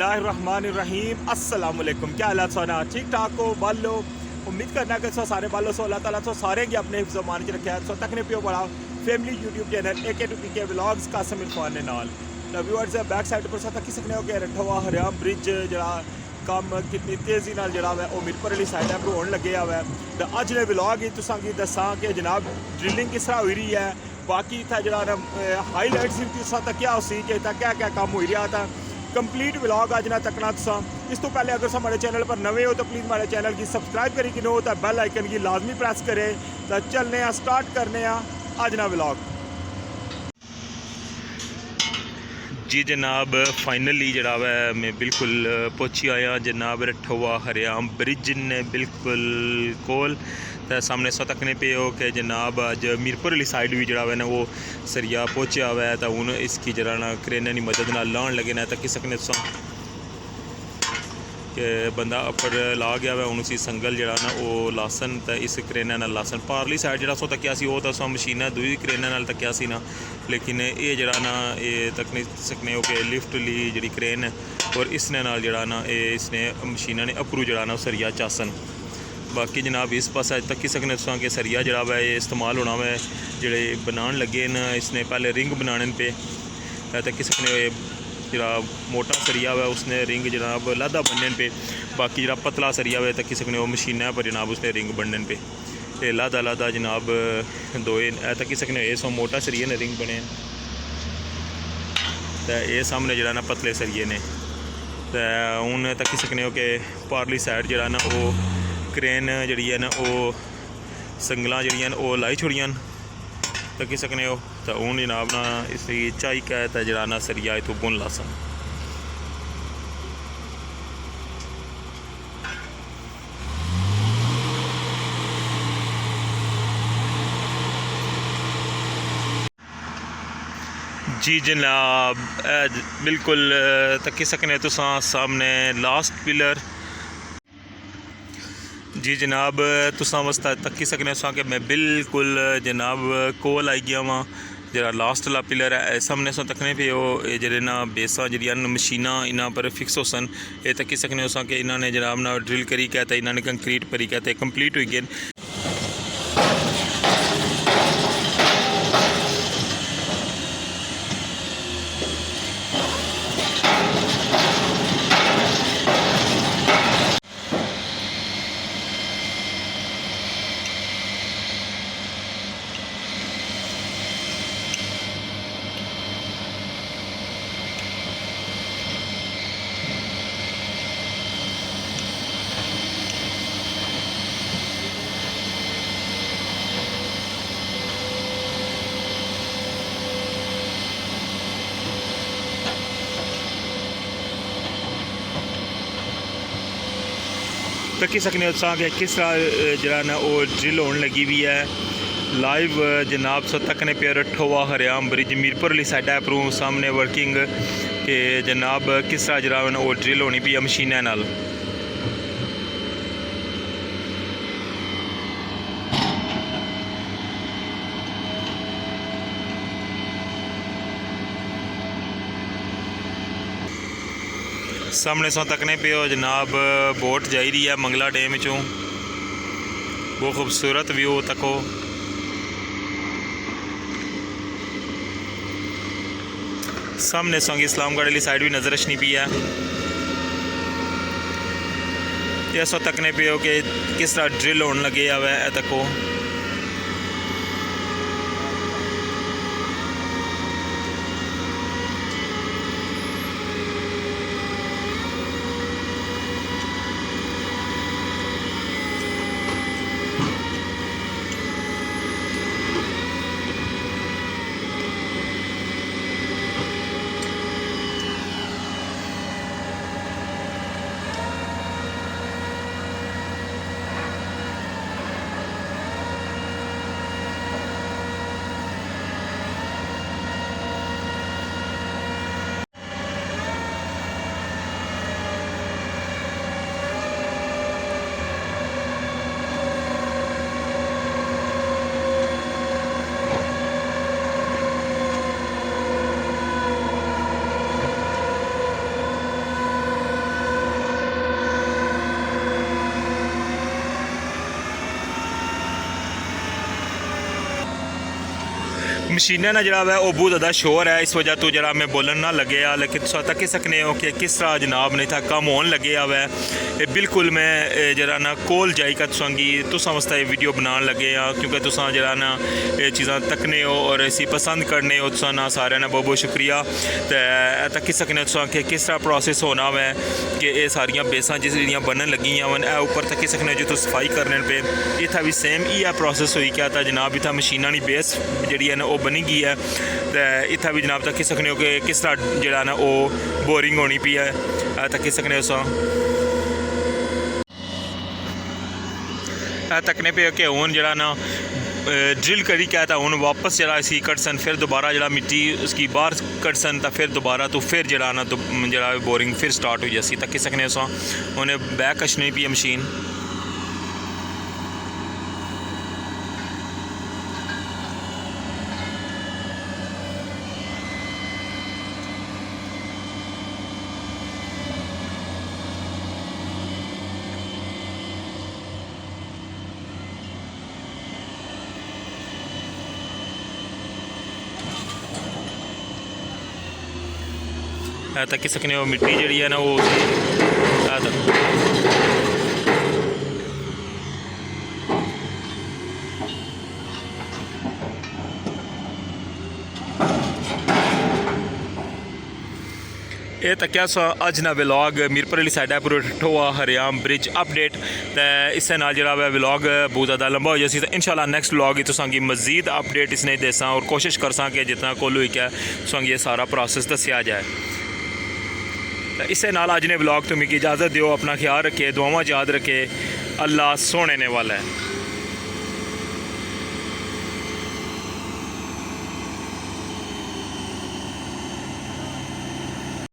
बिस्मिल्लाहिर्रहमानिर्रहीम अस्सलाम वालेकुम। क्या हालात सोना ठीक ठाक हो बालो। उम्मीद करना कि सो सारे बालो सो अल्लाह ताला सो सारे की अपने हिफ्ज़ मान च रखे सो तकने पियो बड़ा family YouTube channel AK2PK vlogs Qasim Irfan ने नाल व्यूअर्स बैक साइड पर तक सकने हो कि रठवा हरियाम ब्रिज जरा काम कितनी तेज़ी नाल जरा वै वो मीरपुर वाली साइड पर होने लगे हुआ है। तो अज ने व्लॉग ही तुसां की दसा कि जनाब ड्रिलिंग किस तरह हुई रही है, बाकी इतना जरा हाईलाइट्स तुसा तक क्या उसी कि क्या क्या काम हो रहा था। कंप्लीट व्लॉग अज ना तकना तुसा। इस तो पहले अगर हमारे चैनल पर नवे हो तो प्लीज़ हमारे चैनल की सब्सक्राइब करी कि नो तो बेल आइकन की लाजमी प्रेस करें। तो चलने स्टार्ट करने अज ना व्लॉग। जी जनाब फाइनली जरा वै मैं बिल्कुल पहुंची आया जनाब रठवा हरियाम ब्रिज ने बिल्कुल कोल। तो सामने सो तकने पे हो कि जनाब अज मीरपुर वाली साइड भी जरा ना वो सरिया पहुंचा हुआ है। तो हूँ इसकी जरा ना क्रेन की मदद ना लाने लगे ना तक सकने कि बंदा अपर ला गया वै हूँ उसी संगल जरा ना वो लासन। तो इस क्रेन लासन पारली साइड जरा सो तकिया सी वो तो मशीन दूई क्रेन तकिया सी ना, लेकिन ये जरा ना ये तक नहीं सकने हो कि लिफ्ट ली जी क्रेन है और इसने नाल जरा ना ये इसने मशीना ने अपरू जरा ना सरिया चासन। बाकी जनाब इस पास अज तक ही सकने तुसा कि सरिया जरा वै ये इस्तेमाल होना वै जोड़े बनाने लगे न। इसने पहले रिंग बनाने पे तक सकने जरा मोटा सरिया हुआ उसने रिंग जनाब लादा बनने पे, बाकी जरा पतला सरिया हुआ तक सकने मशीन पर जनाब उसने रिंग बनने पे ते लादा लादा जनाब दोए तक सकने ये सो मोटा सरिये ने रिंग बने। तो ये सामने जरा ना पतले सरिये ने। तो हूँ तक सकने हो कि पारली साइड जरा ना वो क्रेन जड़ी है ना वो संगलां जड़ियां वो लाई छोड़ियां तक सकने हो। तो हूँ जनाब ना इसकी चाई का है जरा ना सरिया इतों बुन लासन। जी जनाब बिल्कुल तक सकने तुसा सामने लास्ट पिलर। जी जनाब तुसा वास्ते तक्की सकने कि मैं बिल्कुल जनाब कोल आई गया वहाँ जरा लास्ट वाला पिलर है सामने सो तकने पे वो जे ना बेसा जी मशीना इन्हों पर फिक्स हो सन। ये तक्की सकने कि इन्होंने जनाब ना ड्रिल करी कहते इन्होंने कंक्रीट भरी कहते कंप्लीट हुई गए। तकी सकने कि किस तरह जरा ना वो ड्रिल होने लगी हुई है लाइव जनाब सो तकने पे रठवा हरियाम ब्रिज मीरपुर वाली साइड पर सामने वर्किंग के जनाब किस तरह जरा ना वो ड्रिल होनी पी है मशीना नाल। सामने सो तकने पे हो जनाब बोट जाई रही है मंगला डैम चों, बहुत खूबसूरत व्यू तको। सामने सोंगी इस्लामगढ़ वाली साइड भी नज़र रचनी पी है। ये सो तकने पे हो कि किस तरह ड्रिल होने लगे हुआ है तको। मशीनें ना जरा वह बहुत ज़्यादा शोर है, इस वजह तो जरा मैं बोलन ना लगे आ, लेकिन तुम तक सकने हो कि किस तरह जनाब नहीं था कम होने लगे आ वह बिल्कुल मैं जरा ना कोल जाइका तुसांगी तुसा वास्ते वीडियो बनाने लगे आ, क्योंकि तुसा जरा ना ये चीज़ां तकने हो और इसी पसंद करने हो। तुसा ना सारे ना बहुत बहुत शुक्रिया। तो तकी सकने तुसा कि किस तरह प्रोसेस होना वै कि ये सारियां बेसां जिहड़ियां बनन लगियां वन उपर तकी सकने जो तो सफाई करने पे इत्थै भी सेम इ'यै प्रोसेस होई क्या था जनाब। इत्थै मशीनां दी बेस जिहड़ी है ना वो बनी गई है, तो इत्थै भी जनाब तकी सकने हो कि किस तरह जिहड़ा ना वो बोरिंग होनी पई है, तकी सकने हो तुसा तकने पे कि हूँ जरा ना ड्रिल करी क्या था हूँ वापस जरा इसी कटसन फिर दोबारा जरा मिट्टी उसकी बाहर कटसन तो फिर दोबारा तो फिर जरा ना तो जरा बोरिंग फिर स्टार्ट हो जासी तक सकने उन्हें बैक कशनी पी मशीन। तक सकने वो मिट्टी जी है ना वो ये तकिया अज ना व्लॉग मीरपुर वाली साइड पर ठोआ हरियाम ब्रिज अपडेट। तो इससे नाल जरा व्लॉग बहुत ज़्यादा लंबा हो जाए तो इंशाल्लाह नेक्स्ट व्लॉग ही तुसांगी मजीद अपडेट इसने देसा और कोशिश करसा कि जितना कोल हुई क्या तुसांगी ये सारा प्रोसेस दसिया जाए। तो इससे नाल अज ने व्लॉग तो मिगी इजाज़त दियो, अपना ख्याल रखे, दुआवां याद रखे, अल्लाह सोने ने वाला है।